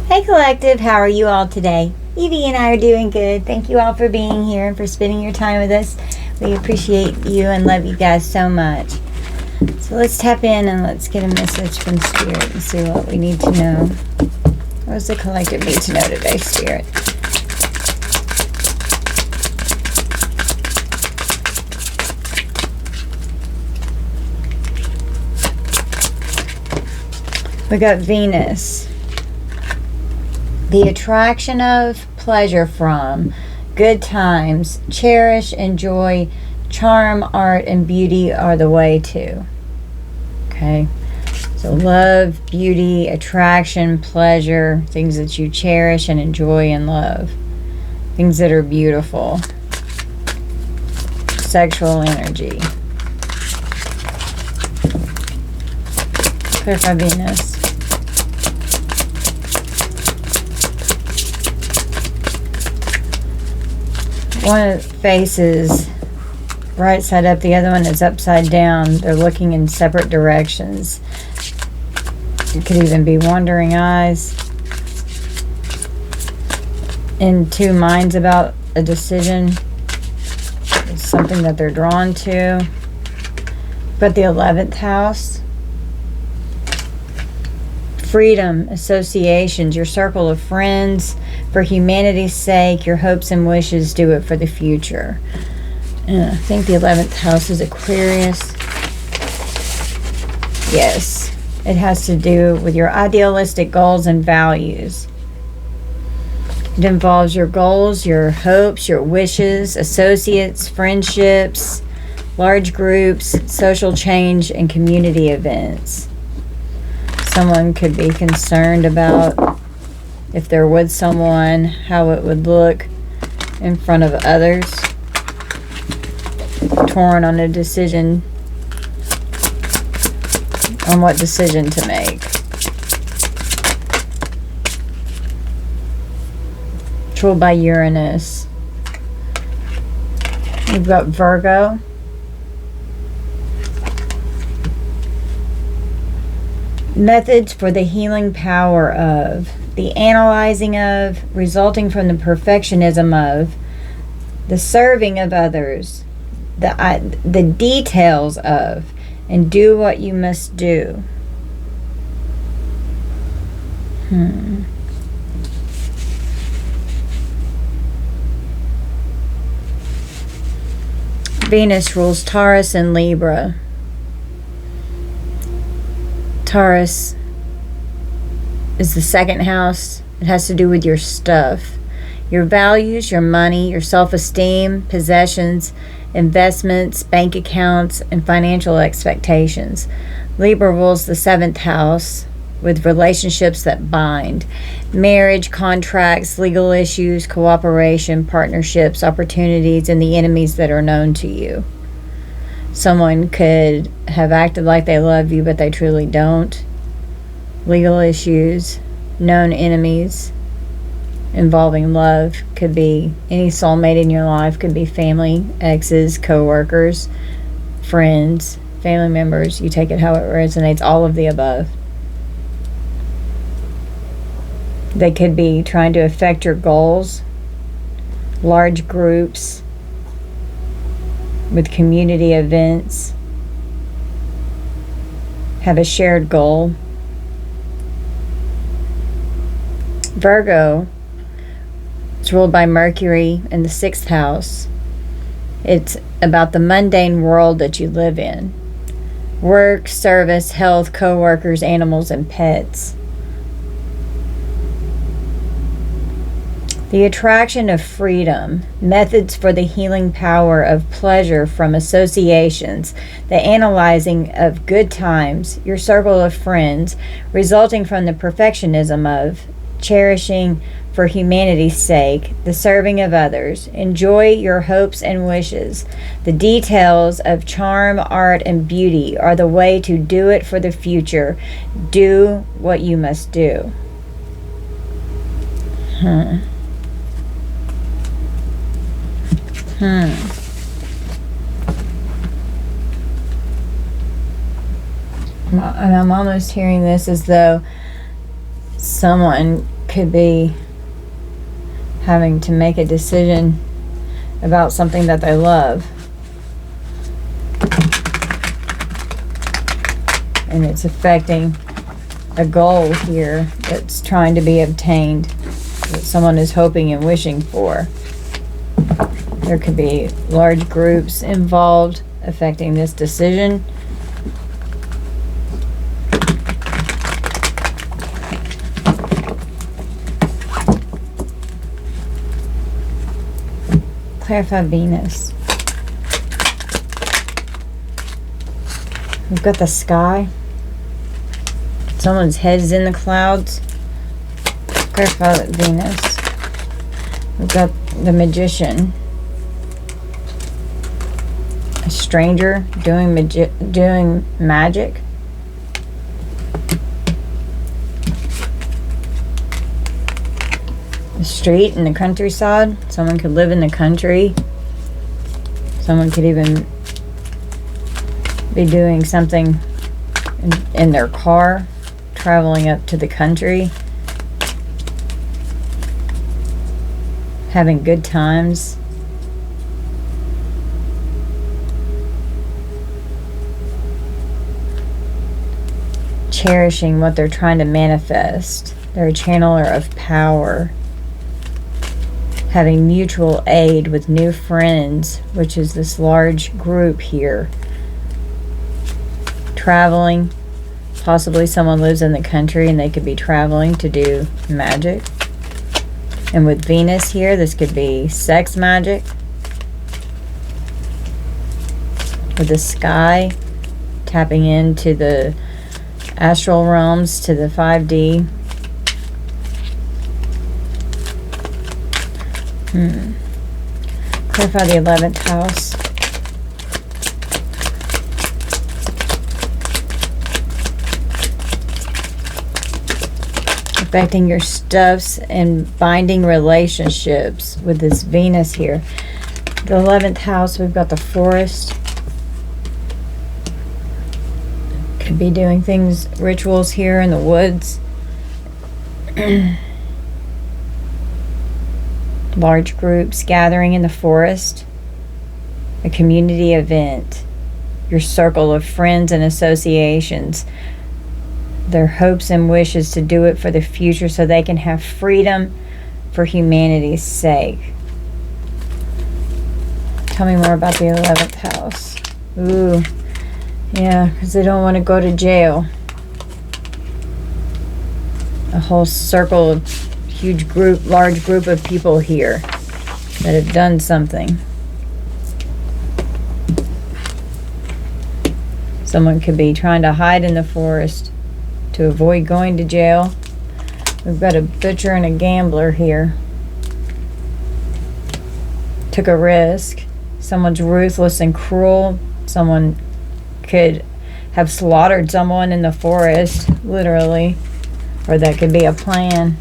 Hey collective, how are you all today? Evie and I are doing good. Thank you all for being here and for spending your time with us. We appreciate you and love you guys so much. So let's tap in and let's get a message from Spirit and see what we need to know. What does the collective need to know today, Spirit? We got Venus. The attraction of, pleasure from, good times, cherish, enjoy, charm, art, and beauty are the way to. Okay. So love, beauty, attraction, pleasure, things that you cherish and enjoy and love. Things that are beautiful. Sexual energy. Clarify Venus. One face is right side up, the other one is upside down. They're looking in separate directions. It could even be wandering eyes. In two minds about a decision. It's something that they're drawn to. But the 11th house. Freedom, associations, your circle of friends. For humanity's sake, your hopes and wishes, do it for the future. And I think the 11th house is Aquarius. Yes, it has to do with your idealistic goals and values. It involves your goals, your hopes, your wishes, associates, friendships, large groups, social change, and community events. Someone could be concerned about, if they're with someone, how it would look in front of others. Torn on a decision, on what decision to make. Ruled by Uranus. We've got Virgo. Methods for the healing power of, the analyzing of, resulting from the perfectionism of, the serving of others, the details of, and do what you must do. Venus rules Taurus and Libra. Taurus is the second house. It has to do with your stuff, your values, your money, your self-esteem, possessions, investments, bank accounts, and financial expectations. Libra rules the 7th house with relationships that bind, marriage, contracts, legal issues, cooperation, partnerships, opportunities, and the enemies that are known to you. Someone could have acted like they love you, but they truly don't. Legal issues, known enemies involving love, could be any soulmate in your life, could be family, exes, co-workers, friends, family members. You take it how it resonates, all of the above. They could be trying to affect your goals, large groups, with community events, have a shared goal. Virgo is ruled by Mercury in the 6th house. It's about the mundane world that you live in. Work, service, health, co-workers, animals, and pets. The attraction of freedom, methods for the healing power of pleasure from associations, the analyzing of good times, your circle of friends, resulting from the perfectionism of, cherishing for humanity's sake, the serving of others, enjoy your hopes and wishes. The details of charm, art, and beauty are the way to do it for the future. Do what you must do. And I'm almost hearing this as though someone could be having to make a decision about something that they love. And it's affecting a goal here that's trying to be obtained, that someone is hoping and wishing for. There could be large groups involved affecting this decision. Clarify Venus. We've got the sky. Someone's head is in the clouds. Clarify Venus. We've got the Magician. A stranger doing magic. The street in the countryside. Someone could live in the country. Someone could even be doing something in their car, traveling up to the country, having good times. Cherishing what they're trying to manifest. They're a channeler of power. Having mutual aid with new friends, which is this large group here. Traveling. Possibly someone lives in the country and they could be traveling to do magic. And with Venus here, this could be sex magic. With the sky, tapping into the astral realms, to the 5D. Clarify the 11th house. Affecting your stuffs and binding relationships with this Venus here. The 11th house, we've got the forest. Could be doing things, rituals here in the woods. Large groups gathering in the forest. A community event. Your circle of friends and associations. Their hopes and wishes to do it for the future so they can have freedom for humanity's sake. Tell me more about the 11th house. Ooh, yeah, because they don't want to go to jail. A whole circle of huge group, large group of people here that have done something. Someone could be trying to hide in the forest to avoid going to jail. We've got a butcher and a gambler here. Took a risk. Someone's ruthless and cruel. Someone could have slaughtered someone in the forest, literally. Or that could be a plan.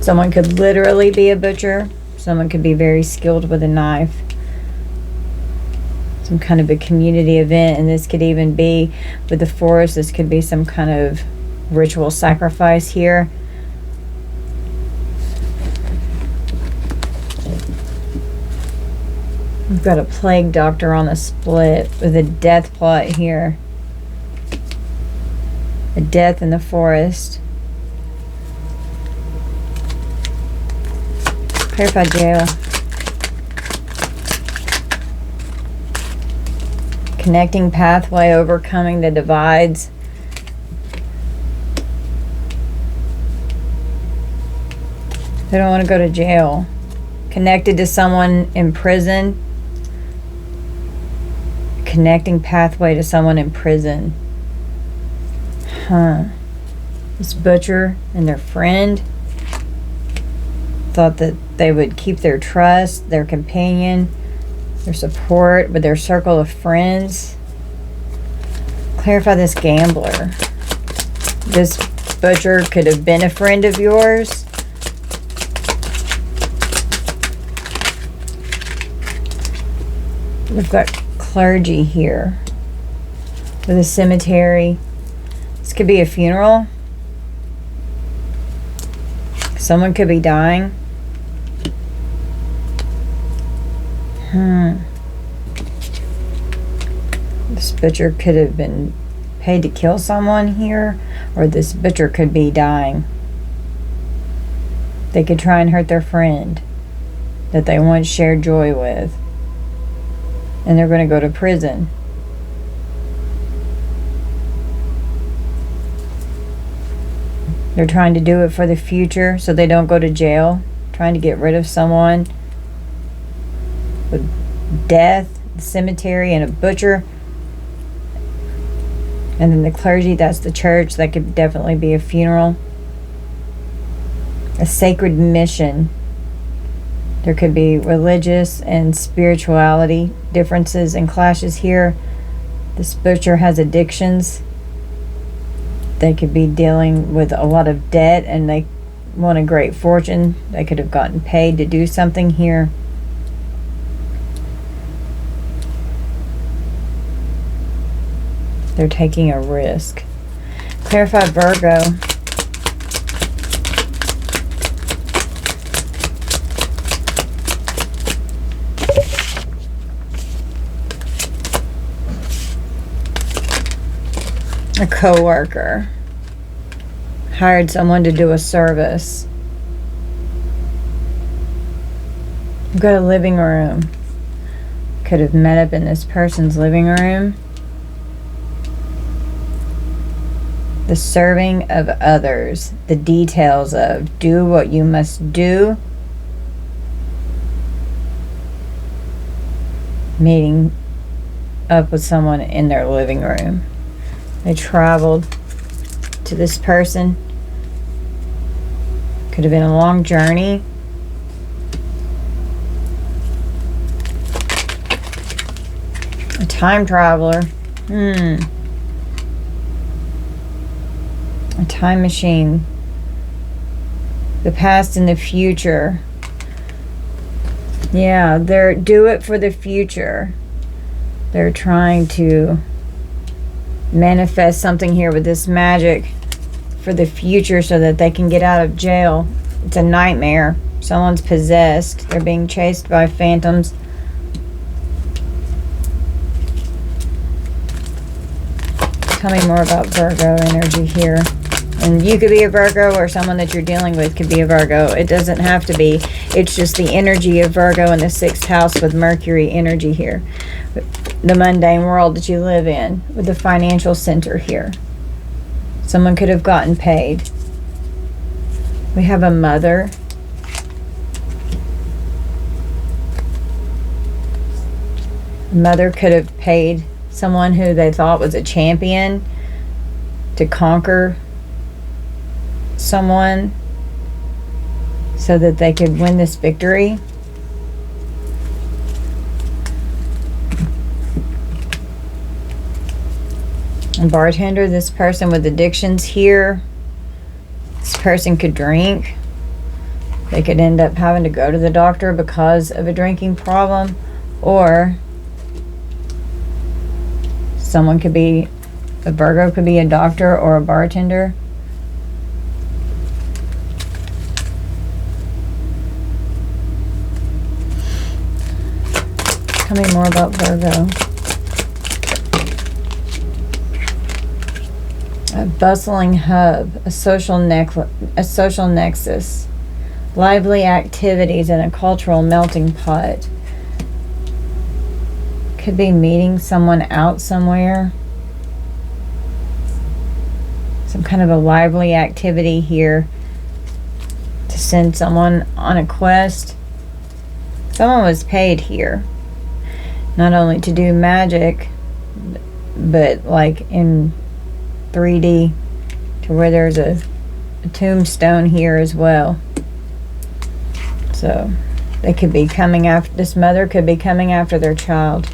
Someone could literally be a butcher. Someone could be very skilled with a knife. Some kind of a community event, and this could even be with the forest. This could be some kind of ritual sacrifice here. We've got a plague doctor on the split with a death plot here. A death in the forest. Clarify jail. Connecting pathway, overcoming the divides. They don't want to go to jail. Connected to someone in prison. Connecting pathway to someone in prison. This butcher and their friend thought that they would keep their trust, their companion, their support with their circle of friends. Clarify this gambler. This butcher could have been a friend of yours. We've got clergy here with a cemetery. This could be a funeral. Someone could be dying. This butcher could have been paid to kill someone here, or this butcher could be dying. They could try and hurt their friend that they once shared joy with, and they're going to go to prison. They're trying to do it for the future so they don't go to jail, trying to get rid of someone with death, the cemetery, and a butcher. And then the clergy, that's the church. That could definitely be a funeral. A sacred mission. There could be religious and spirituality differences and clashes here. This butcher has addictions. They could be dealing with a lot of debt and they want a great fortune. They could have gotten paid to do something here. They're taking a risk. Clarify Virgo. A co-worker hired someone to do a service. We've got a living room. Could have met up in this person's living room. The serving of others. The details of do what you must do. Meeting up with someone in their living room. They traveled to this person. Could have been a long journey. A time traveler. A time machine. The past and the future. Yeah, they're do it for the future. They're trying to manifest something here with this magic for the future so that they can get out of jail. It's a nightmare. Someone's possessed. They're being chased by phantoms. Tell me more about Virgo energy here. And you could be a Virgo, or someone that you're dealing with could be a Virgo. It doesn't have to be. It's just the energy of Virgo in the 6th house with Mercury energy here. The mundane world that you live in with the financial center here. Someone could have gotten paid. We have a mother. A mother could have paid someone who they thought was a champion to conquer someone so that they could win this victory. A bartender, this person with addictions here. This person could drink. They could end up having to go to the doctor because of a drinking problem. Or someone could be, a Virgo could be a doctor or a bartender. Tell me more about Virgo. A bustling hub, a social nexus, lively activities, and a cultural melting pot. Could be meeting someone out somewhere. Some kind of a lively activity here to send someone on a quest. Someone was paid here, not only to do magic, but like in 3D, to where there's a tombstone here as well. So they could be coming after, this mother could be coming after their child.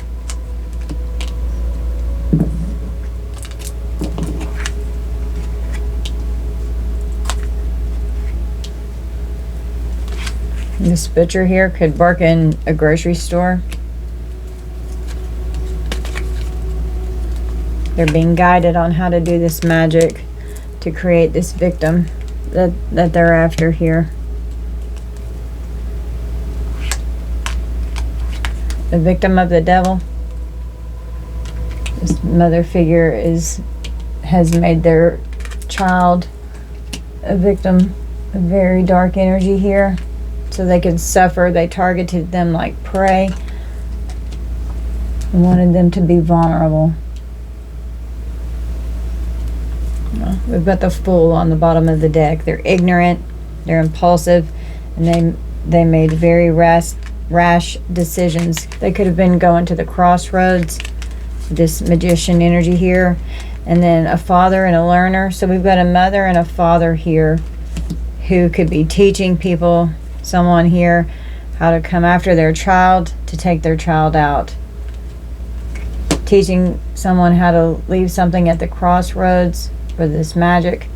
This butcher here could work in a grocery store. They're being guided on how to do this magic to create this victim that they're after here. The victim of the devil. This mother figure has made their child a victim of very dark energy here, so they could suffer. They targeted them like prey and wanted them to be vulnerable. We've got the Fool on the bottom of the deck. They're ignorant, they're impulsive, and they made very rash decisions. They could have been going to the crossroads. This Magician energy here, and then a father and a learner. So we've got a mother and a father here who could be teaching people, someone here, how to come after their child to take their child out. Teaching someone how to leave something at the crossroads for this magic.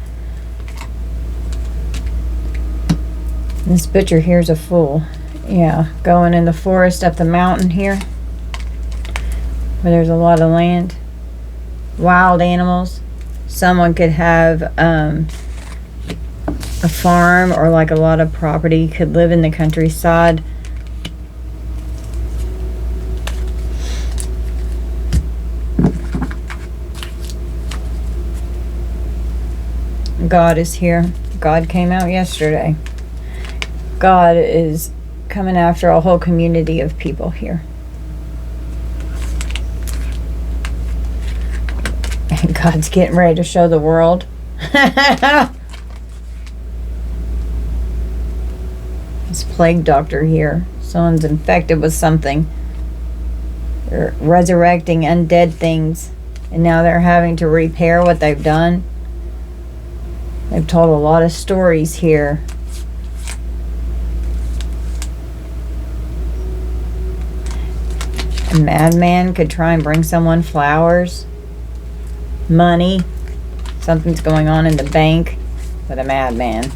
This butcher here's a fool. Yeah, going in the forest up the mountain here, where there's a lot of land, wild animals. Someone could have a farm or like a lot of property, could live in the countryside. God is here. God came out yesterday. God is coming after a whole community of people here. And God's getting ready to show the world. This plague doctor here. Someone's infected with something. They're resurrecting undead things. And now they're having to repair what they've done. They've told a lot of stories here. A madman could try and bring someone flowers, money. Something's going on in the bank with a madman.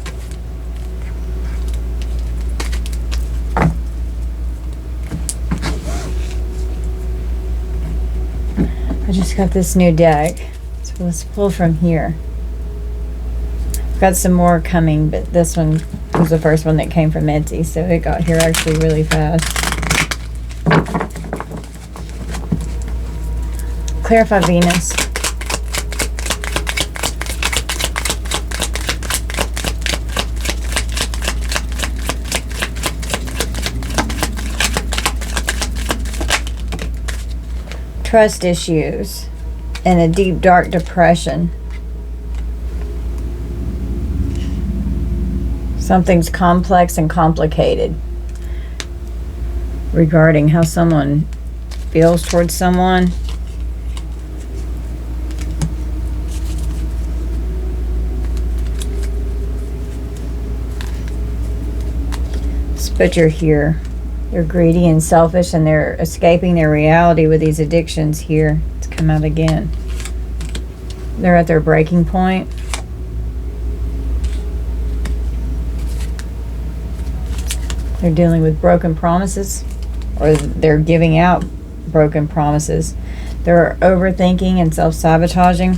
I just got this new deck, so let's pull from here. Got some more coming, but this one was the first one that came from Etsy, so it got here actually really fast. Clarify Venus. Trust issues and a deep dark depression. Something's complex and complicated regarding how someone feels towards someone. This butcher here, they're greedy and selfish, and they're escaping their reality with these addictions here. It's come out again. They're at their breaking point. They're dealing with broken promises, or they're giving out broken promises. They're overthinking and self-sabotaging,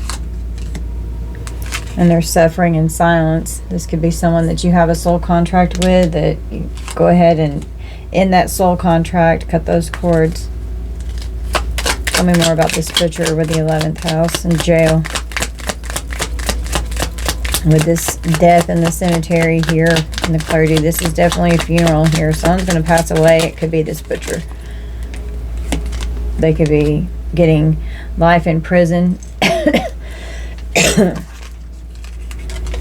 and they're suffering in silence. This could be someone that you have a soul contract with, that you go ahead and end that soul contract, cut those cords. Tell me more about this butcher with the 11th house and jail. With this death in the cemetery here in the clergy, this is definitely a funeral here. Someone's going to pass away. It could be this butcher. They could be getting life in prison.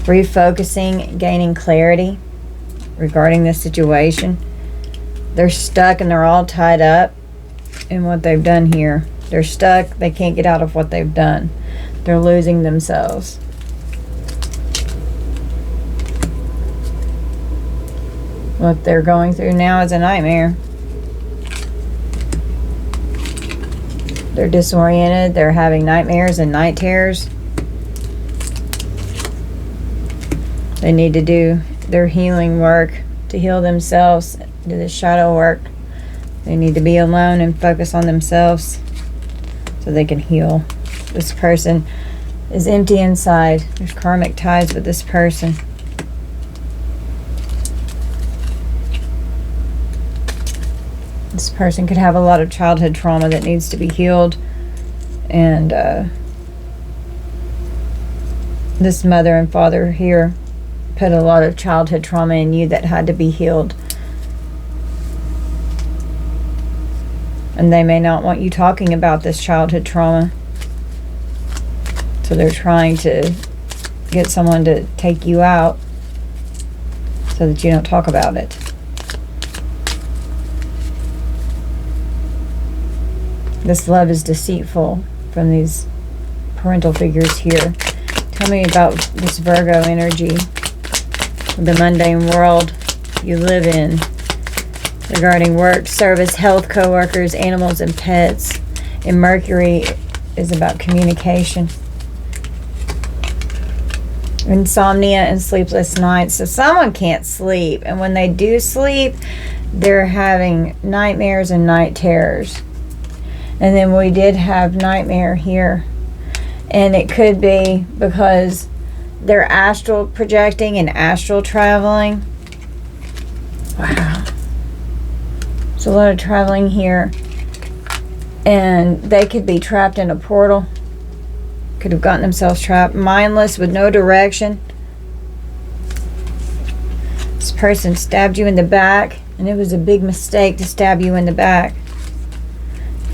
Refocusing, gaining clarity regarding this situation. They're stuck and they're all tied up in what they've done here. They're stuck. They can't get out of what they've done. They're losing themselves. What they're going through now is a nightmare. They're disoriented. They're having nightmares and night terrors. They need to do their healing work to heal themselves, do the shadow work. They need to be alone and focus on themselves so they can heal. This person is empty inside. There's karmic ties with this person. This person could have a lot of childhood trauma that needs to be healed. And this mother and father here put a lot of childhood trauma in you that had to be healed. And they may not want you talking about this childhood trauma. So they're trying to get someone to take you out so that you don't talk about it. This love is deceitful from these parental figures here. Tell me about this Virgo energy, the mundane world you live in, regarding work, service, health, co-workers, animals, and pets. And Mercury is about communication. Insomnia and sleepless nights. So someone can't sleep, and when they do sleep, they're having nightmares and night terrors. And then we did have nightmare here, and it could be because they're astral projecting and astral traveling. Wow. There's a lot of traveling here, and they could be trapped in a portal. Could have gotten themselves trapped, mindless, with no direction. This person stabbed you in the back, and it was a big mistake to stab you in the back.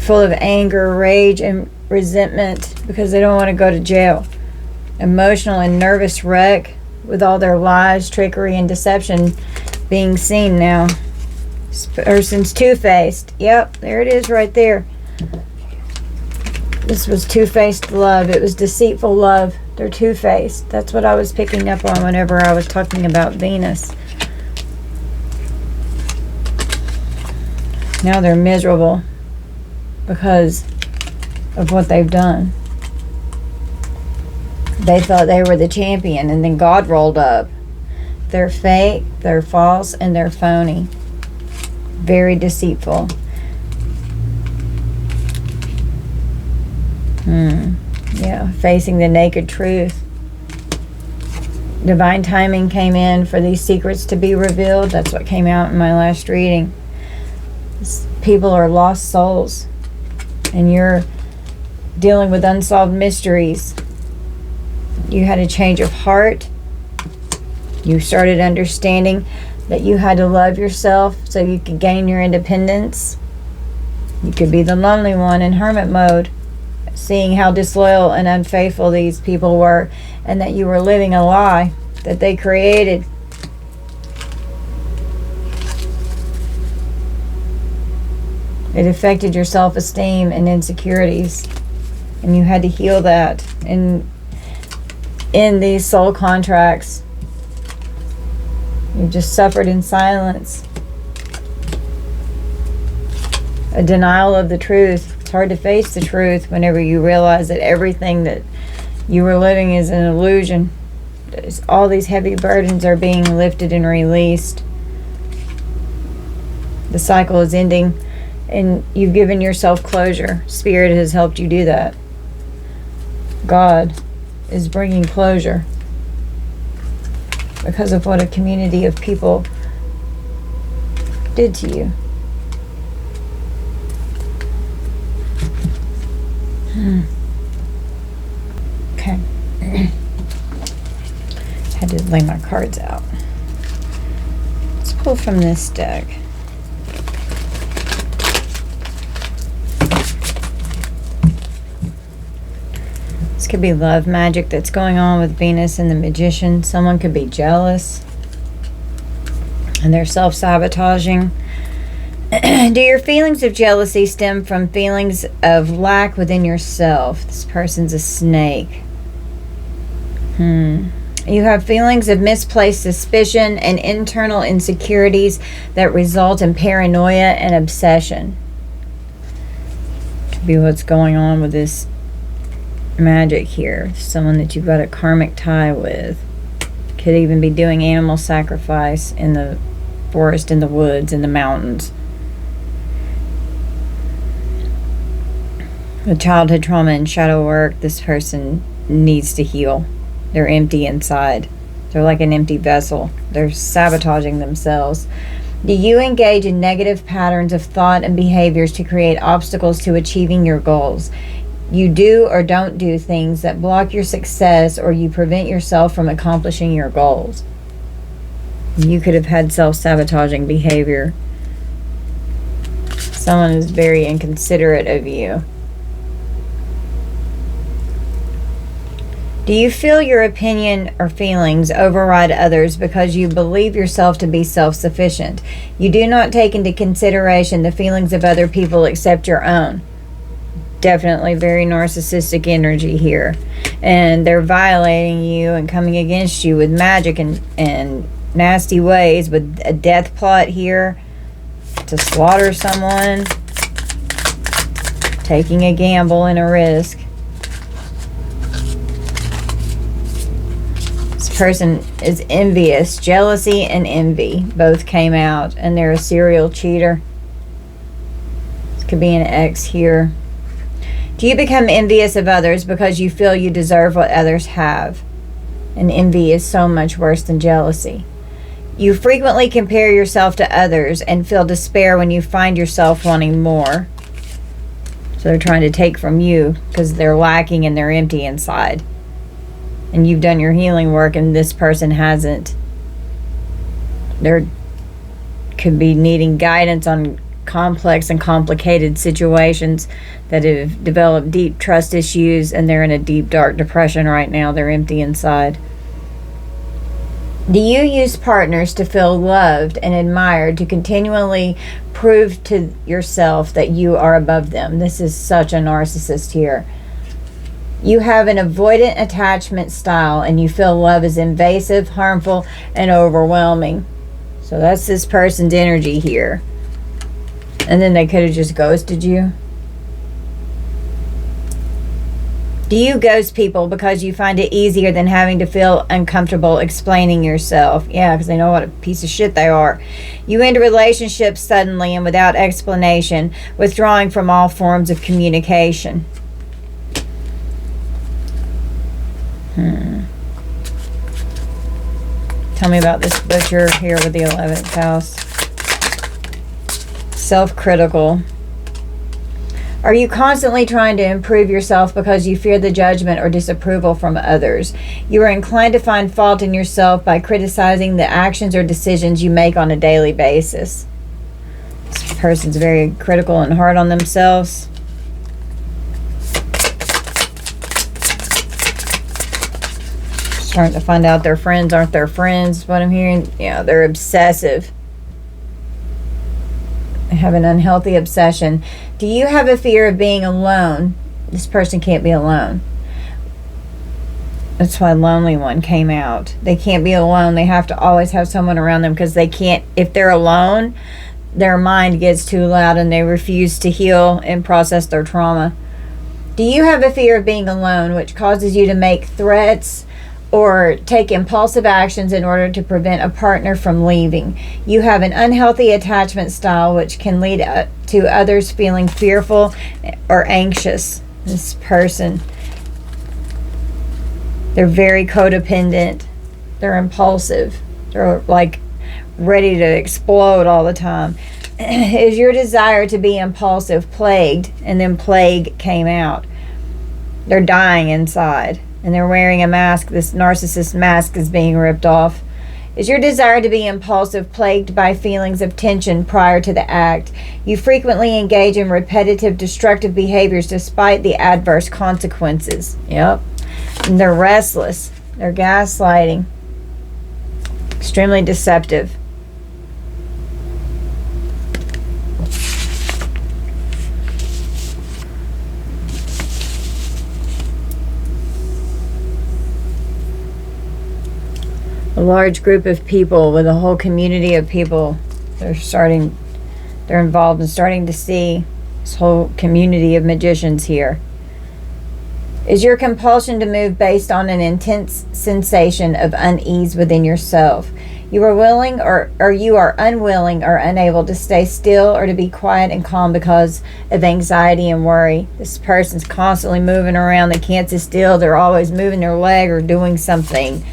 Full of anger, rage, and resentment because they don't want to go to jail. Emotional and nervous wreck with all their lies, trickery, and deception being seen now. This person's two-faced. Yep, there it is right there. This was two-faced love. It was deceitful love. They're two-faced. That's what I was picking up on whenever I was talking about Venus. Now they're miserable because of what they've done. They thought they were the champion, and then God rolled up. They're fake, they're false, and they're phony. Very deceitful. Yeah, facing the naked truth. Divine timing came in for these secrets to be revealed. That's what came out in my last reading. People are lost souls, and you're dealing with unsolved mysteries. You had a change of heart. You started understanding that you had to love yourself so you could gain your independence. You could be the lonely one in hermit mode, seeing how disloyal and unfaithful these people were, and that you were living a lie that they created. It affected your self-esteem and insecurities, and you had to heal that. And in these soul contracts, you just suffered in silence. A denial of the truth. It's hard to face the truth whenever you realize that everything that you were living is an illusion. All these heavy burdens are being lifted and released. The cycle is ending, and you've given yourself closure. Spirit has helped you do that. God is bringing closure because of what a community of people did to you. Okay. Had to lay my cards out. Let's pull from this deck. This could be love magic that's going on with Venus and the Magician. Someone could be jealous, and they're self-sabotaging. Do your feelings of jealousy stem from feelings of lack within yourself? This person's a snake. You have feelings of misplaced suspicion and internal insecurities that result in paranoia and obsession. Could be what's going on with this magic here. Someone that you've got a karmic tie with. Could even be doing animal sacrifice in the forest, in the woods, in the mountains. With childhood trauma and shadow work, this person needs to heal. They're empty inside. They're like an empty vessel. They're sabotaging themselves. Do you engage in negative patterns of thought and behaviors to create obstacles to achieving your goals? You do or don't do things that block your success, or you prevent yourself from accomplishing your goals. You could have had self-sabotaging behavior. Someone is very inconsiderate of you. Do you feel your opinion or feelings override others because you believe yourself to be self-sufficient? You do not take into consideration the feelings of other people except your own. Definitely very narcissistic energy here. And they're violating you and coming against you with magic and nasty ways, with a death plot here to slaughter someone, taking a gamble and a risk. This person is envious. Jealousy and envy both came out, and they're a serial cheater. This could be an ex here. Do you become envious of others because you feel you deserve what others have? And envy is so much worse than jealousy. You frequently compare yourself to others and feel despair when you find yourself wanting more. So they're trying to take from you because they're lacking and they're empty inside. And you've done your healing work and this person hasn't. They could be needing guidance on complex and complicated situations that have developed deep trust issues, and they're in a deep dark depression right now. They're empty inside. Do you use partners to feel loved and admired, to continually prove to yourself that you are above them? This is such a narcissist here. You have an avoidant attachment style, and you feel love is invasive, harmful, and overwhelming. So that's this person's energy here. And then they could have just ghosted you. Do you ghost people because you find it easier than having to feel uncomfortable explaining yourself? Yeah, because they know what a piece of shit they are. You end relationships suddenly and without explanation, withdrawing from all forms of communication. Tell me about this butcher here with the 11th house. Self-critical. Are you constantly trying to improve yourself because you fear the judgment or disapproval from others? You are inclined to find fault in yourself by criticizing the actions or decisions you make on a daily basis. This person's very critical and hard on themselves. Starting to find out their friends aren't their friends, what I'm hearing. Yeah, they're obsessive. They have an unhealthy obsession. Do you have a fear of being alone? This person can't be alone. That's why lonely one came out. They can't be alone. They have to always have someone around them, because they can't, if they're alone, their mind gets too loud and they refuse to heal and process their trauma. Do you have a fear of being alone, which causes you to make threats or take impulsive actions in order to prevent a partner from leaving? You have an unhealthy attachment style, which can lead to others feeling fearful or anxious. This person, they're very codependent. They're impulsive. They're like ready to explode all the time. Is your desire to be impulsive plagued? And then plague came out. They're dying inside. And they're wearing a mask. This narcissist mask is being ripped off. Is your desire to be impulsive plagued by feelings of tension prior to the act? You frequently engage in repetitive, destructive behaviors despite the adverse consequences. Yep. And they're restless. They're gaslighting. Extremely deceptive. A large group of people, with a whole community of people, they're involved and starting to see this whole community of magicians here. Is your compulsion to move based on an intense sensation of unease within yourself? You are willing or you are unwilling or unable to stay still or to be quiet and calm because of anxiety and worry. This person's constantly moving around. They can't sit still. They're always moving their leg or doing something,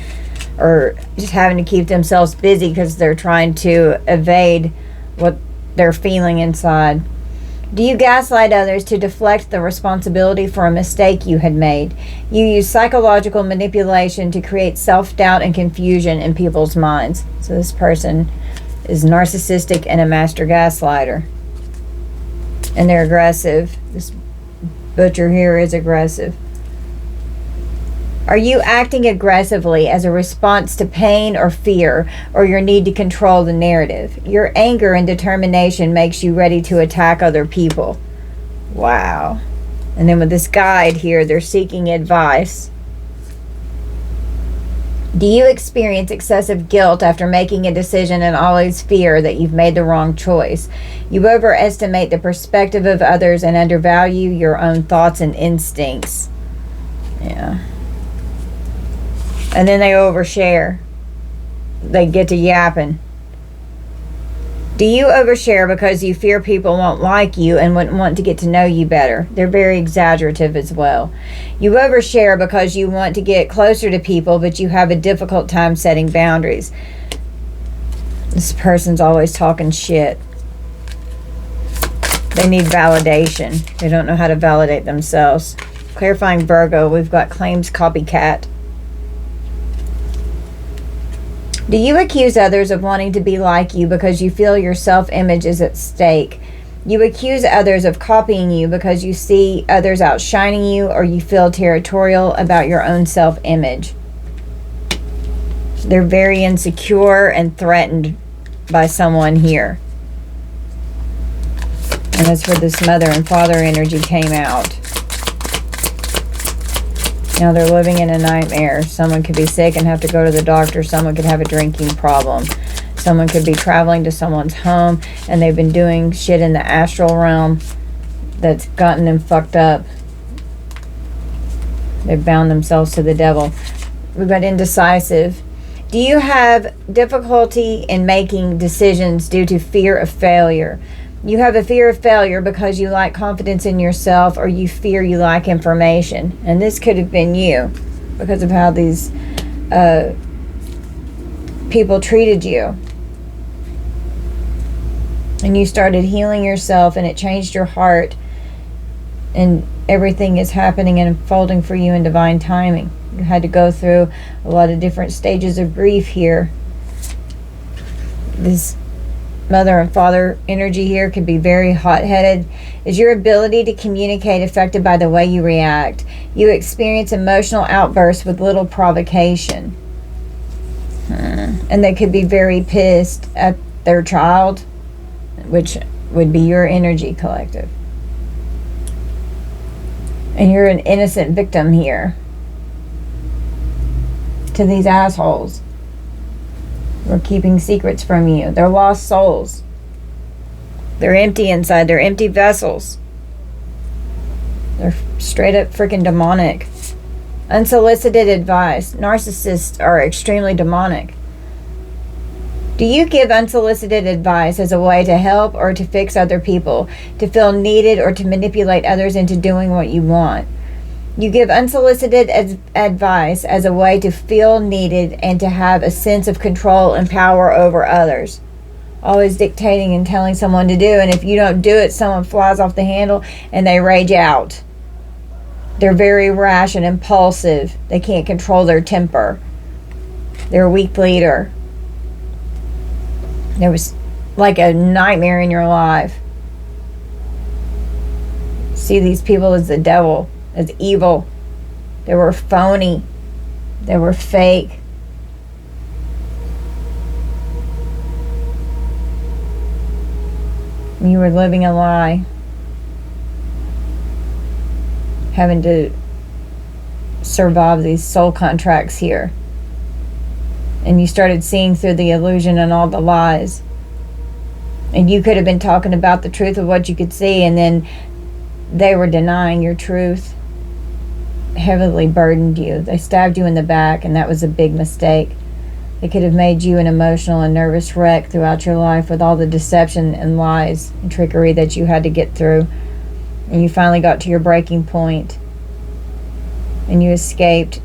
or just having to keep themselves busy because they're trying to evade what they're feeling inside. Do you gaslight others to deflect the responsibility for a mistake you had made? You use psychological manipulation to create self-doubt and confusion in people's minds. So this person is narcissistic and a master gaslighter. And they're aggressive. This butcher here is aggressive. Are you acting aggressively as a response to pain or fear or your need to control the narrative? Your anger and determination makes you ready to attack other people. Wow. And then with this guide here, they're seeking advice. Do you experience excessive guilt after making a decision and always fear that you've made the wrong choice? You overestimate the perspective of others and undervalue your own thoughts and instincts. Yeah. And then they overshare. They get to yapping. Do you overshare because you fear people won't like you and wouldn't want to get to know you better? They're very exaggerative as well. You overshare because you want to get closer to people, but you have a difficult time setting boundaries. This person's always talking shit. They need validation. They don't know how to validate themselves. Clarifying Virgo, we've got claims copycat. Do you accuse others of wanting to be like you because you feel your self-image is at stake? You accuse others of copying you because you see others outshining you, or you feel territorial about your own self-image. They're very insecure and threatened by someone here. And that's where this mother and father energy came out. Now they're living in a nightmare. Someone could be sick and have to go to the doctor. Someone could have a drinking problem. Someone could be traveling to someone's home and they've been doing shit in the astral realm that's gotten them fucked up. They've bound themselves to the devil. We've got indecisive. Do you have difficulty in making decisions due to fear of failure? You have a fear of failure because you lack confidence in yourself, or you fear you lack information. And this could have been you because of how these people treated you. And you started healing yourself and it changed your heart. And everything is happening and unfolding for you in divine timing. You had to go through a lot of different stages of grief here. This mother and father energy here could be very hot-headed. Is your ability to communicate affected by the way you react? You experience emotional outbursts with little provocation. And they could be very pissed at their child, which would be your energy collective. And you're an innocent victim here to these assholes. We're keeping secrets from you. They're lost souls. They're empty inside. They're empty vessels. They're straight up freaking demonic. Unsolicited advice. Narcissists are extremely demonic. Do you give unsolicited advice as a way to help or to fix other people, to feel needed, or to manipulate others into doing what you want? You give unsolicited advice as a way to feel needed and to have a sense of control and power over others. Always dictating and telling someone to do, and if you don't do it, someone flies off the handle and they rage out. They're very rash and impulsive. They can't control their temper. They're a weak leader. There was like a nightmare in your life. See these people as the devil, as evil. They were phony. They were fake. You were living a lie. Having to survive these soul contracts here. And you started seeing through the illusion and all the lies. And you could have been talking about the truth of what you could see, and then they were denying your truth. heavily burdened you. They stabbed you in the back, and that was a big mistake. They could have made you an emotional and nervous wreck throughout your life with all the deception and lies and trickery that you had to get through. And you finally got to your breaking point, and you escaped.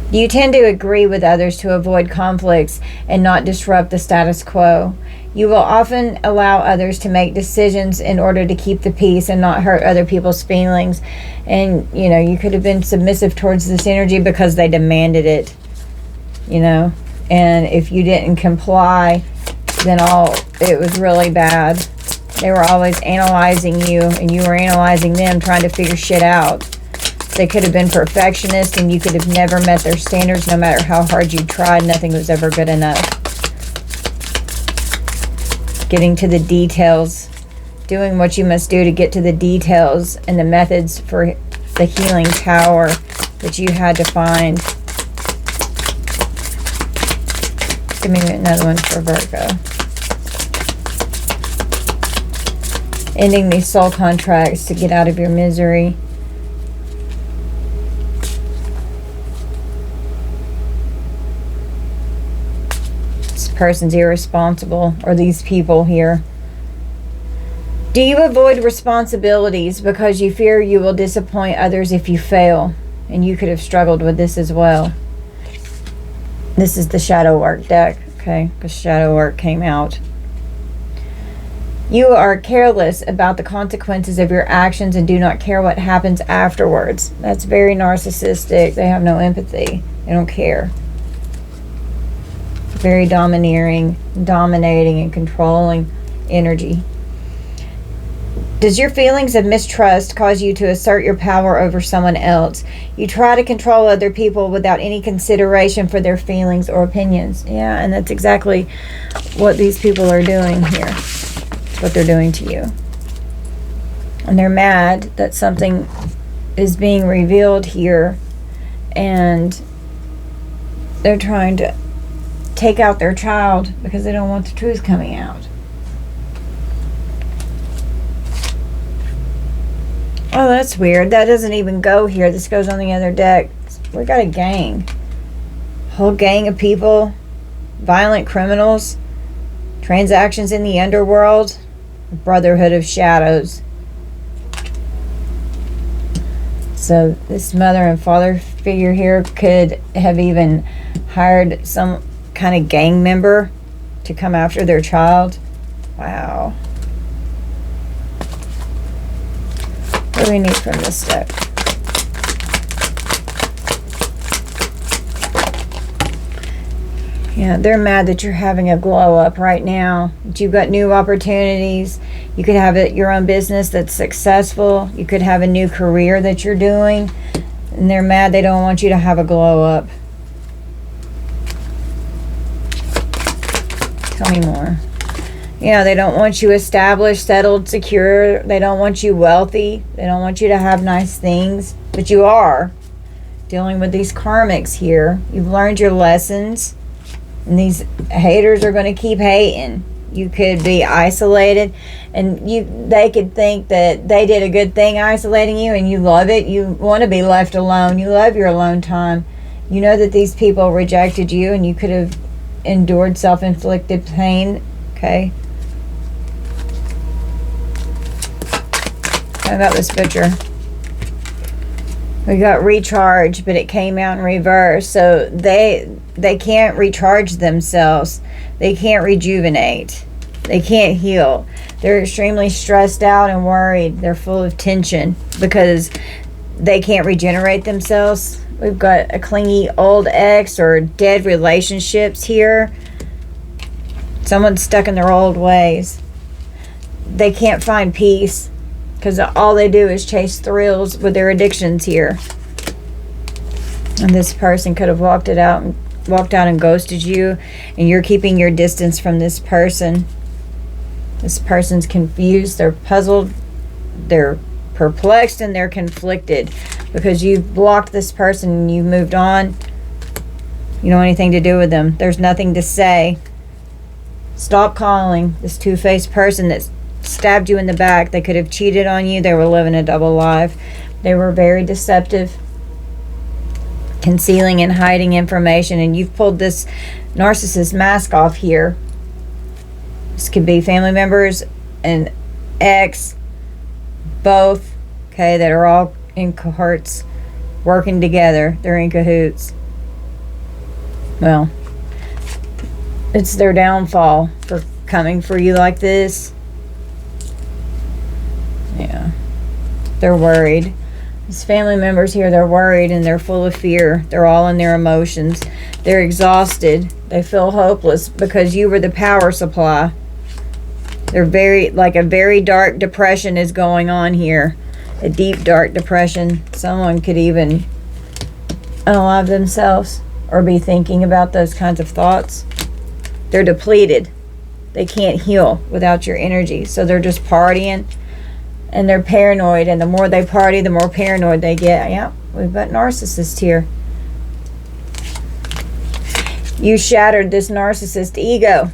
You tend to agree with others to avoid conflicts and not disrupt the status quo. You will often allow others to make decisions in order to keep the peace and not hurt other people's feelings. And, you could have been submissive towards this energy because they demanded it, And if you didn't comply, then it was really bad. They were always analyzing you, and you were analyzing them, trying to figure shit out. They could have been perfectionists, and you could have never met their standards. No matter how hard you tried, nothing was ever good enough. Getting to the details, doing what you must do to get to the details and the methods for the healing power that you had to find. Give me another one for Virgo. Ending these soul contracts to get out of your misery. Person's irresponsible, or these people here. Do you avoid responsibilities because you fear you will disappoint others if you fail? And you could have struggled with this as well. This is the shadow work deck, okay? Because shadow work came out. You are careless about the consequences of your actions and do not care what happens afterwards. That's very narcissistic. They have no empathy. They don't care. Very domineering, dominating, and controlling energy. Does your feelings of mistrust cause you to assert your power over someone else? You try to control other people without any consideration for their feelings or opinions. Yeah, and that's exactly what these people are doing here. It's what they're doing to you. And they're mad that something is being revealed here, and they're trying to take out their child because they don't want the truth coming out. Oh, that's weird. That doesn't even go here. This goes on the other deck. We got a gang. Whole gang of people. Violent criminals. Transactions in the underworld. Brotherhood of shadows. So this mother and father figure here could have even hired some kind of gang member to come after their child. Wow. What do we need from this deck? Yeah, they're mad that you're having a glow up right now. That you've got new opportunities. You could have your own business that's successful. You could have a new career that you're doing. And they're mad they don't want you to have a glow up. Tell me more. They don't want you established, settled, secure. They don't want you wealthy. They don't want you to have nice things. But you are dealing with these karmics here. You've learned your lessons. And these haters are going to keep hating. You could be isolated. And they could think that they did a good thing isolating you. And you love it. You want to be left alone. You love your alone time. You know that these people rejected you. And you could have endured self-inflicted pain. Okay. How about this butcher? We got recharge, but it came out in reverse. So they can't recharge themselves. They can't rejuvenate. They can't heal. They're extremely stressed out and worried. They're full of tension because they can't regenerate themselves. We've got a clingy old ex or dead relationships here. Someone's stuck in their old ways. They can't find peace because all they do is chase thrills with their addictions here. And this person could have walked out and ghosted you, and you're keeping your distance from this person. This person's confused, they're puzzled, they're perplexed, and they're conflicted because you've blocked this person and you've moved on. You don't want anything to do with them. There's nothing to say. Stop calling this two-faced person that's stabbed you in the back. They could have cheated on you. They were living a double life. They were very deceptive, concealing and hiding information. And you've pulled this narcissist mask off here. This could be family members and ex, both, okay, that are all in cohorts working together. They're in cahoots. Well, it's their downfall for coming for you like this. Yeah. They're worried. These family members here, they're worried and they're full of fear. They're all in their emotions. They're exhausted. They feel hopeless because you were the power supply. They're a very dark depression is going on here. A deep, dark depression. Someone could even unalive themselves or be thinking about those kinds of thoughts. They're depleted. They can't heal without your energy. So they're just partying and they're paranoid. And the more they party, the more paranoid they get. Yeah, we've got narcissists here. You shattered this narcissist ego.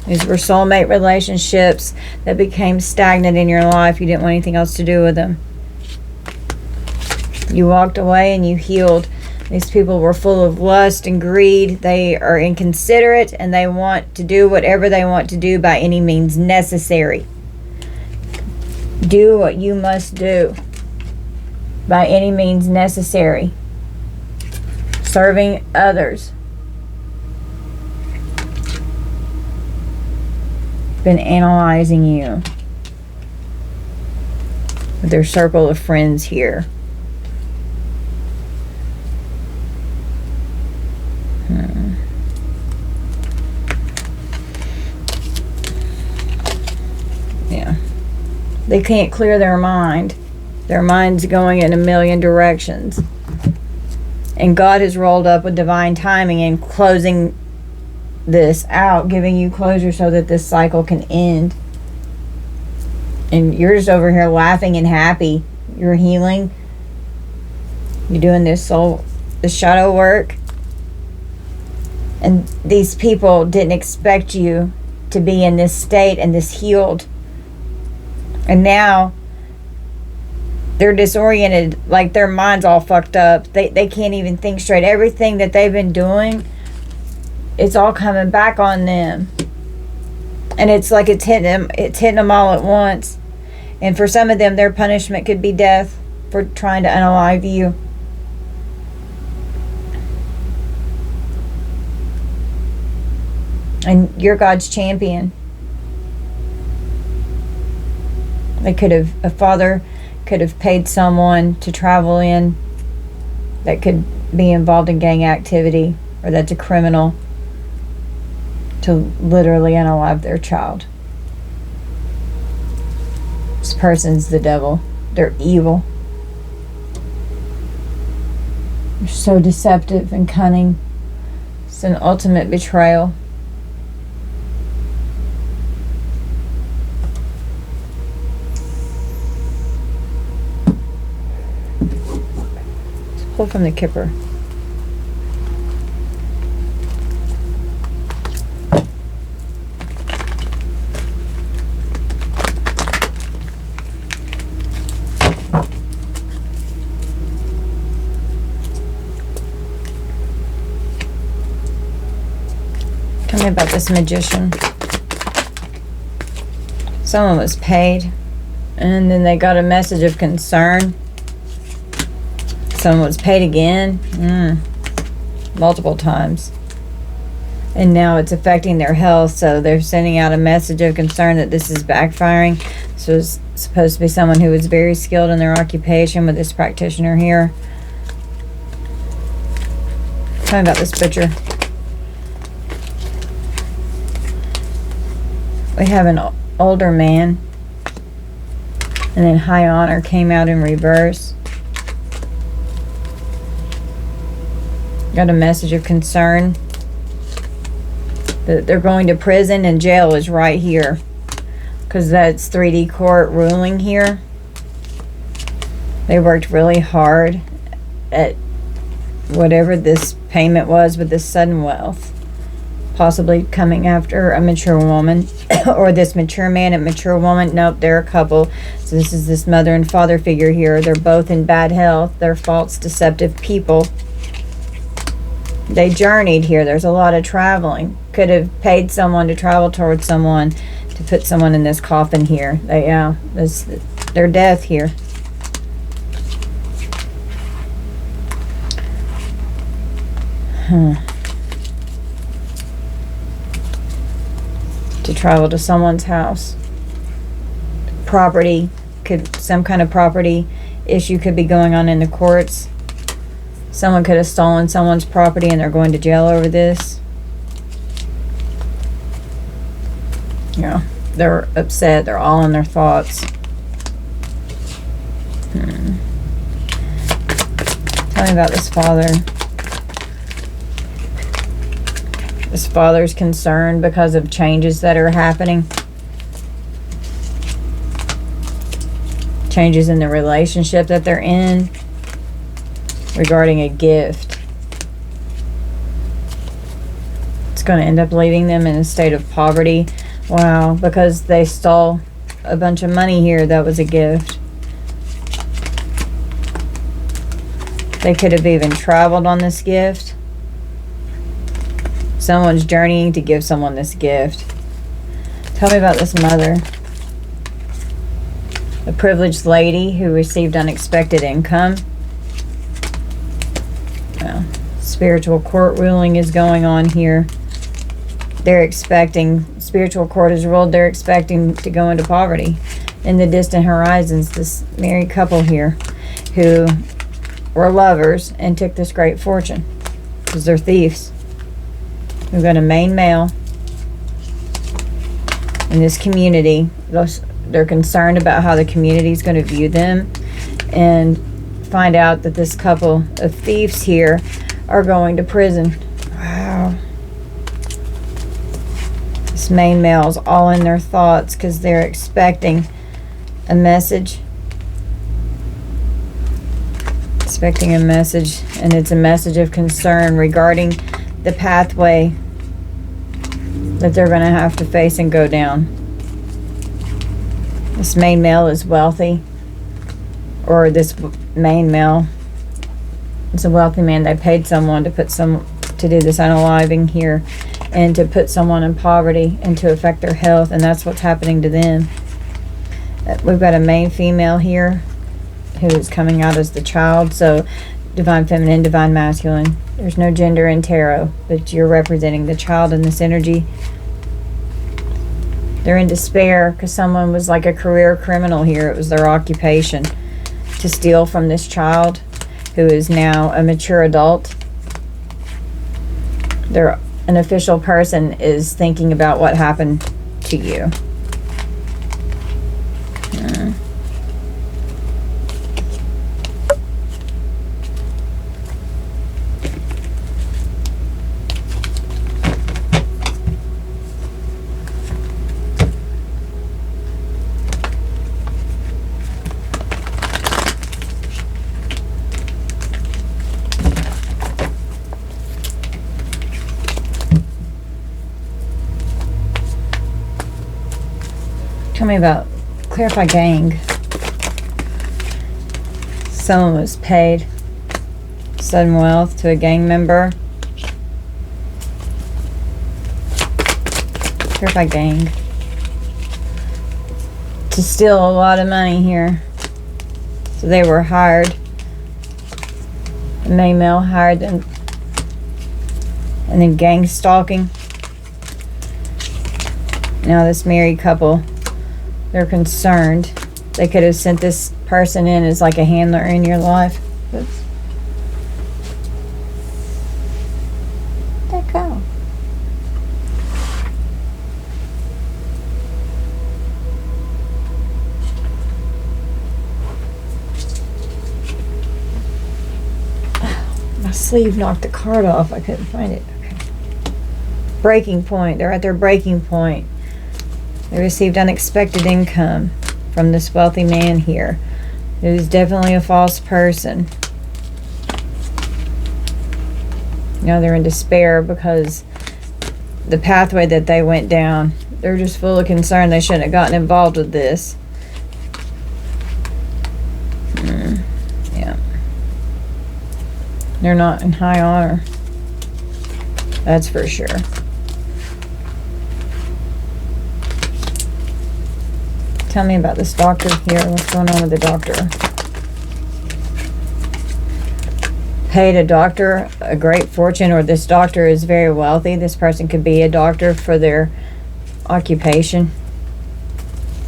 These were soulmate relationships that became stagnant in your life. You didn't want anything else to do with them. You walked away and you healed. These people were full of lust and greed. They are inconsiderate and they want to do whatever they want to do by any means necessary. Do what you must do by any means necessary. Serving others. Been analyzing you with their circle of friends here. Yeah. They can't clear their mind. Their mind's going in a million directions. And God has rolled up with divine timing and closing this out, giving you closure so that this cycle can end. And you're just over here laughing and happy. You're healing. You're doing this shadow work. And these people didn't expect you to be in this state and this healed. And now they're disoriented, like their mind's all fucked up. They can't even think straight. Everything that they've been doing, it's all coming back on them. And it's like it's hitting them all at once. And for some of them, their punishment could be death for trying to unalive you. And you're God's champion. A father could have paid someone to travel in that could be involved in gang activity, or that's a criminal, to literally unalive their child. This person's the devil. They're evil. They're so deceptive and cunning. It's an ultimate betrayal. Let's pull from the Kipper. Tell me about this magician. Someone was paid and then they got a message of concern. Someone was paid again, multiple times. And now it's affecting their health, so they're sending out a message of concern that this is backfiring. This was supposed to be someone who was very skilled in their occupation with this practitioner here. Tell me about this butcher. We have an older man, and then high honor came out in reverse. Got a message of concern that they're going to prison, and jail is right here because that's 3D court ruling here. They worked really hard at whatever this payment was with this sudden wealth. possibly coming after a mature woman, or this mature man and mature woman. Nope, they're a couple. So this is this mother and father figure here. They're both in bad health. They're false, deceptive people. They journeyed here. There's a lot of traveling. Could have paid someone to travel towards someone to put someone in this coffin here. This their death here. To travel to someone's house. Property, some kind of property issue could be going on in the courts. Someone could have stolen someone's property and they're going to jail over this. Yeah, they're upset. They're all in their thoughts. Tell me about this father. This father's concerned because of changes that are happening. Changes in the relationship that they're in. Regarding a gift. It's going to end up leaving them in a state of poverty. Wow, because they stole a bunch of money here that was a gift. They could have even traveled on this gift. Someone's journeying to give someone this gift. Tell me about this mother. A privileged lady who received unexpected income. Well, spiritual court ruling is going on here. They're expecting, spiritual court has ruled, they're expecting to go into poverty. In the distant horizons, this married couple here who were lovers and took this great fortune because they're thieves. We've got a main male in this community. They're concerned about how the community is going to view them, and find out that this couple of thieves here are going to prison. Wow. This main male's all in their thoughts because they're expecting a message. Expecting a message, and it's a message of concern regarding the pathway that they're going to have to face and go down. This main male is wealthy, or this main male is a wealthy man. They paid someone to do this unaliving here, and to put someone in poverty and to affect their health, and that's what's happening to them. We've got a main female here who is coming out as the child, so divine feminine, divine masculine. There's no gender in tarot, but you're representing the child in this energy. They're in despair because someone was like a career criminal here. It was their occupation to steal from this child who is now a mature adult. An official person is thinking about what happened to you. Tell me about clarify gang. Someone was paid sudden wealth to a gang member. Clarify gang. To steal a lot of money here. So they were hired. The main male hired them. And then gang stalking. Now this married couple, they're concerned. They could have sent this person in as like a handler in your life. Oops. Where'd that go? My sleeve knocked the card off. I couldn't find it. Okay. Breaking point. They're at their breaking point. They received unexpected income from this wealthy man here, who's definitely a false person. Now they're in despair because the pathway that they went down. They're just full of concern. They shouldn't have gotten involved with this. Yeah. They're not in high honor. That's for sure. Tell me about this doctor here. What's going on with the doctor? Paid a doctor a great fortune, or this doctor is very wealthy. This person could be a doctor for their occupation,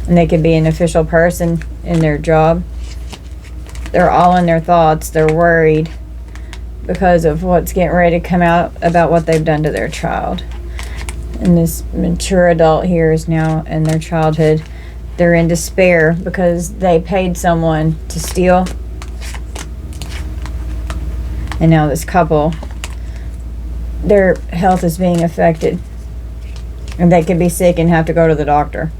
and they could be an official person in their job. They're all in their thoughts. They're worried because of what's getting ready to come out about what they've done to their child. And this mature adult here is now in their childhood. They're in despair because they paid someone to steal. And now this couple, their health is being affected. And they could be sick and have to go to the doctor.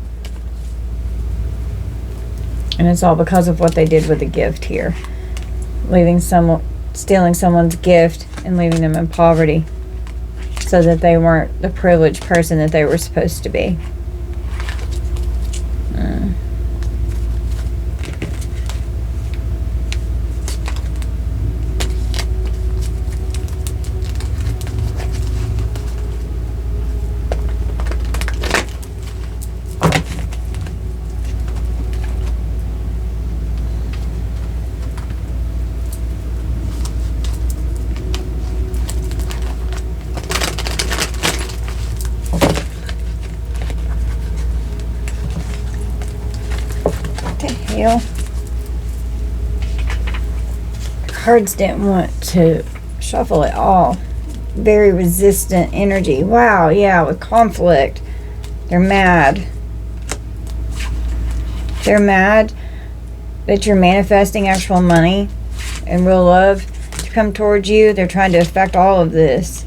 And it's all because of what they did with the gift here. Stealing someone's gift and leaving them in poverty so that they weren't the privileged person that they were supposed to be. Cards didn't want to shuffle at all. Very resistant energy. Wow, yeah, with conflict. They're mad. They're mad that you're manifesting actual money and real love to come towards you. They're trying to affect all of this.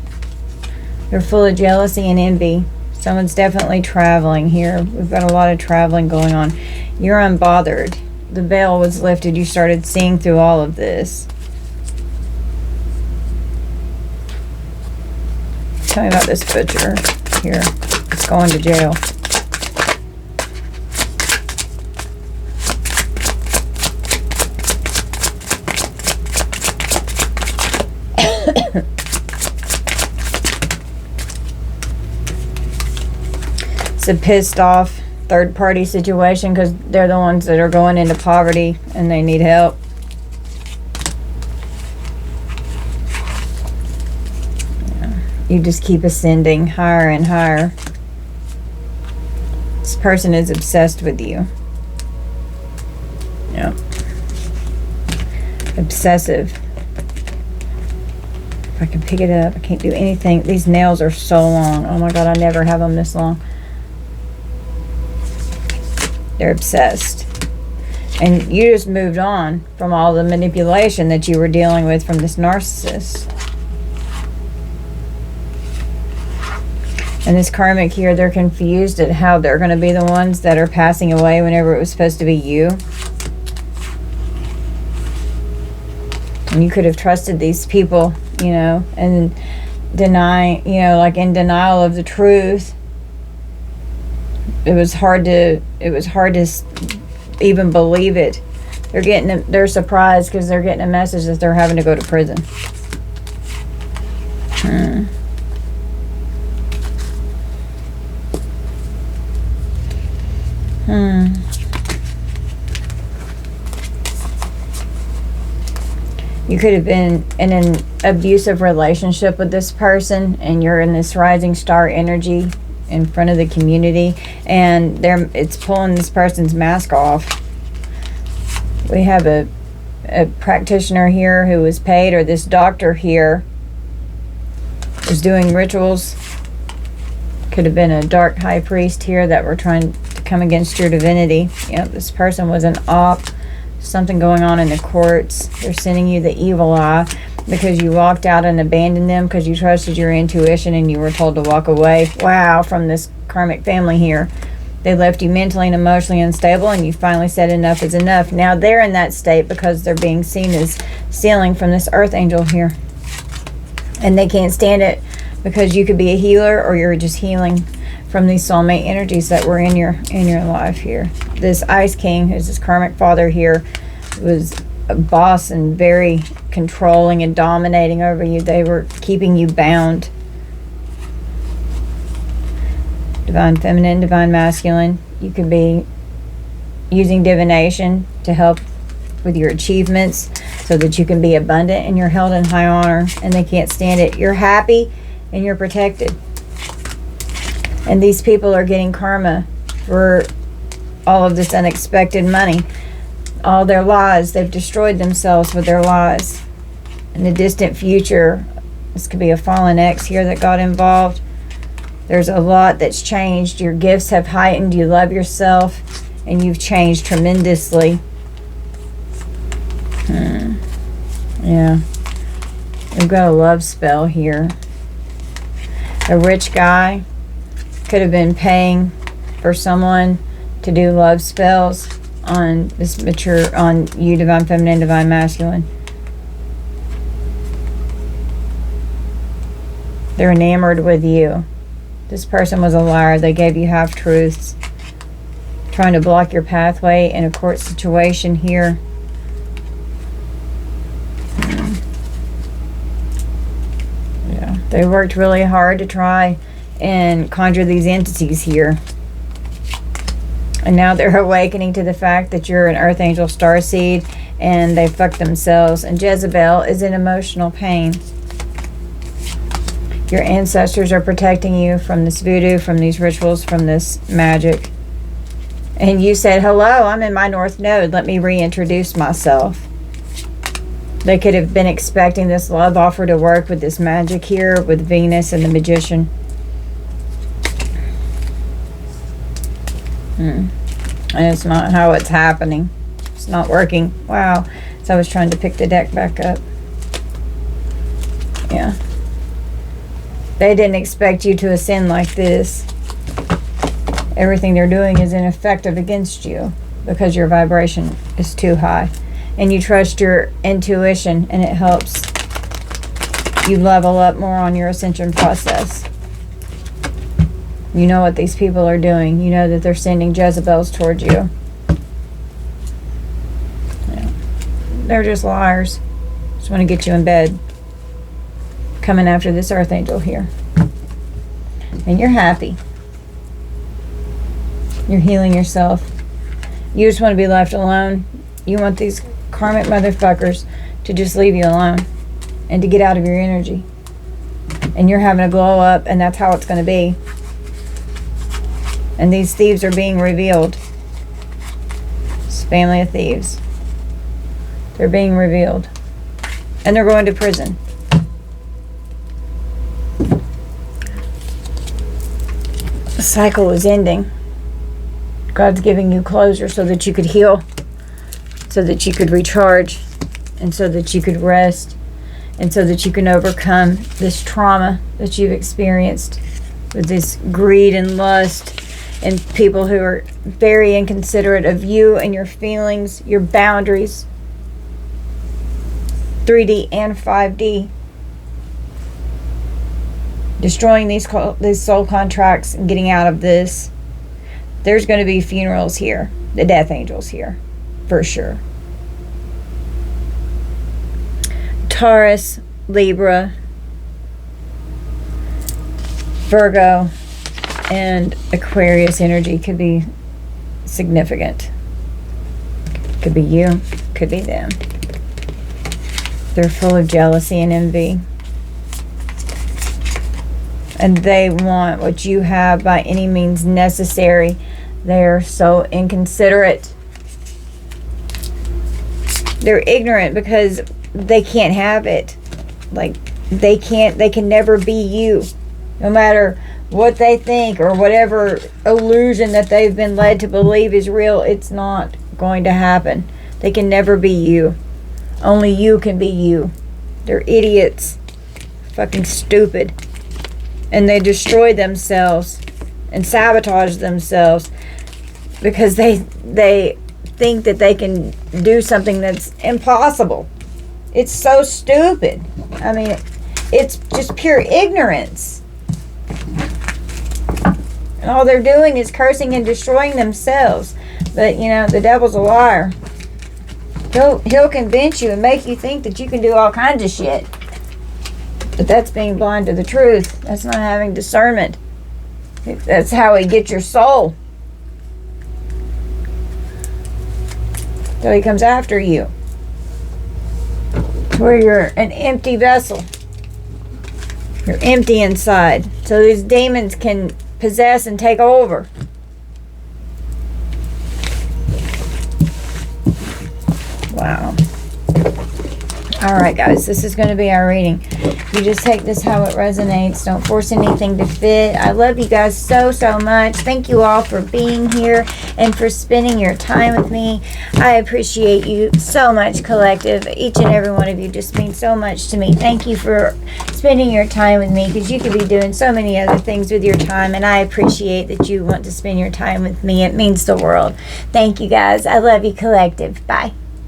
They're full of jealousy and envy. Someone's definitely traveling here. We've got a lot of traveling going on. You're unbothered. The veil was lifted. You started seeing through all of this. Tell me about this butcher here. It's going to jail. It's a pissed off third party situation because they're the ones that are going into poverty and they need help. You just keep ascending higher and higher. This person is obsessed with you. Yeah. Obsessive. If I can pick it up, I can't do anything. These nails are so long. Oh my God, I never have them this long. They're obsessed. And you just moved on from all the manipulation that you were dealing with from this narcissist. And this karmic here, they're confused at how they're going to be the ones that are passing away whenever it was supposed to be you. And you could have trusted these people, you know, and deny, you know, like in denial of the truth. It was hard to even believe it. They're surprised because they're getting a message that they're having to go to prison. You could have been in an abusive relationship with this person and you're in this rising star energy in front of the community and it's pulling this person's mask off. We have a practitioner here who was paid, or this doctor here is doing rituals. Could have been a dark high priest here that were trying to come against your divinity. Yep, this person was an op. Something going on in the courts. They're sending you the evil eye because you walked out and abandoned them because you trusted your intuition and you were told to walk away. Wow, from this karmic family here. They left you mentally and emotionally unstable and you finally said enough is enough. Now they're in that state because they're being seen as stealing from this earth angel here. And they can't stand it because you could be a healer, or you're just healing from these soulmate energies that were in your life here. This Ice King, who's this karmic father here, was a boss and very controlling and dominating over you. They were keeping you bound. Divine feminine, divine masculine. You could be using divination to help with your achievements so that you can be abundant and you're held in high honor, and they can't stand it. You're happy and you're protected. And these people are getting karma for all of this unexpected money. All their lies, they've destroyed themselves with their lies. In the distant future, this could be a fallen ex here that got involved. There's a lot that's changed. Your gifts have heightened. You love yourself, and you've changed tremendously. Yeah. We've got a love spell here. A rich guy could have been paying for someone to do love spells on this on you, divine feminine, divine masculine. They're enamored with you. This person was a liar. They gave you half-truths, trying to block your pathway in a court situation here. Yeah, they worked really hard to try and conjure these entities here. And now they're awakening to the fact that you're an earth angel starseed, and they fucked themselves. And Jezebel is in emotional pain. Your ancestors are protecting you from this voodoo, from these rituals, from this magic. And you said, hello, I'm in my North Node. Let me reintroduce myself. They could have been expecting this love offer to work with this magic here, with Venus and the Magician. And it's not how it's happening. It's not working. Wow. So I was trying to pick the deck back up. Yeah. They didn't expect you to ascend like this. Everything they're doing is ineffective against you because your vibration is too high. And you trust your intuition, and it helps you level up more on your ascension process. You know what these people are doing. You know that they're sending Jezebels towards you. Yeah. They're just liars. Just want to get you in bed. Coming after this earth angel here. And you're happy. You're healing yourself. You just want to be left alone. You want these karmic motherfuckers to just leave you alone and to get out of your energy. And you're having a glow up, and that's how it's going to be. And these thieves are being revealed. This family of thieves. They're being revealed. And they're going to prison. The cycle is ending. God's giving you closure so that you could heal, so that you could recharge, and so that you could rest, and so that you can overcome this trauma that you've experienced with this greed and lust and people who are very inconsiderate of you and your feelings, your boundaries, 3D and 5D. Destroying these soul contracts and getting out of this. There's going to be funerals here. The death angels here. For sure. Taurus, Libra, Virgo, and Aquarius energy could be significant. Could be you. Could be them. They're full of jealousy and envy. And they want what you have by any means necessary. They're so inconsiderate. They're ignorant because they can't have it. Like, they can never be you. No matter what they think or whatever illusion that they've been led to believe is real, it's not going to happen. They can never be you. Only you can be you. They're idiots. Fucking stupid. And they destroy themselves and sabotage themselves because they think that they can do something that's impossible. It's so stupid. I mean, it's just pure ignorance. And all they're doing is cursing and destroying themselves. But, you know, the devil's a liar. He'll convince you and make you think that you can do all kinds of shit. But that's being blind to the truth. That's not having discernment. That's how he gets your soul. So he comes after you. Where you're an empty vessel. You're empty inside. So these demons can possess and take over. Wow. Alright guys, this is going to be our reading. You just take this how it resonates. Don't force anything to fit. I love you guys so much. Thank you all for being here and for spending your time with me. I appreciate you so much, collective. Each and every one of you just means so much to me. Thank you for spending your time with me, because you could be doing so many other things with your time, and I appreciate that you want to spend your time with me. It means the world. Thank you guys. I love you, collective. Bye.